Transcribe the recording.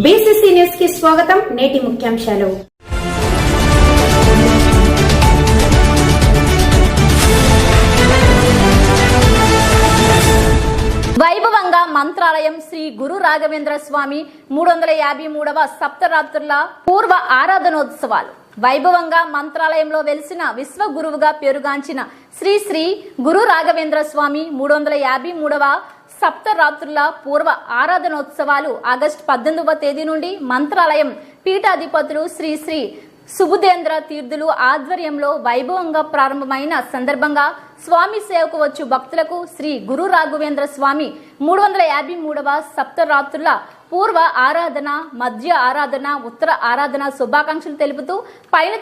BCC news కి స్వాగతం. నేటి ముఖ్యాంశాలు. వైభవంగా మంత్రాలయం శ్రీ గురు రాఘవేంద్ర స్వామి 353వ సప్తరాత్రుల పూర్వ ఆరాధనోత్సవాలు. వైభవంగా మంత్రాలయంలో వెలిసిన విశ్వగురువుగా పేరుగాంచిన శ్రీ శ్రీ గురు రాఘవేంద్ర స్వామి 353వ సప్తరాత్రుల పూర్వ ఆరాధనోత్సవాలు ఆగస్టు 18వ తేదీ నుండి మంత్రాలయం పీఠాధిపతులు శ్రీ శ్రీ సుబుధేంద్ర తీర్థులు ఆధ్వర్యంలో వైభవంగా ప్రారంభమైన సందర్భంగా స్వామి సేవకు వచ్చు భక్తులకు శ్రీ గురు రాఘవేంద్ర స్వామి 353వ సప్తరాత్రుల పూర్వ ఆరాధన, మధ్య ఆరాధన, ఉత్తర ఆరాధన శుభాకాంక్షలు తెలుపుతూ పైన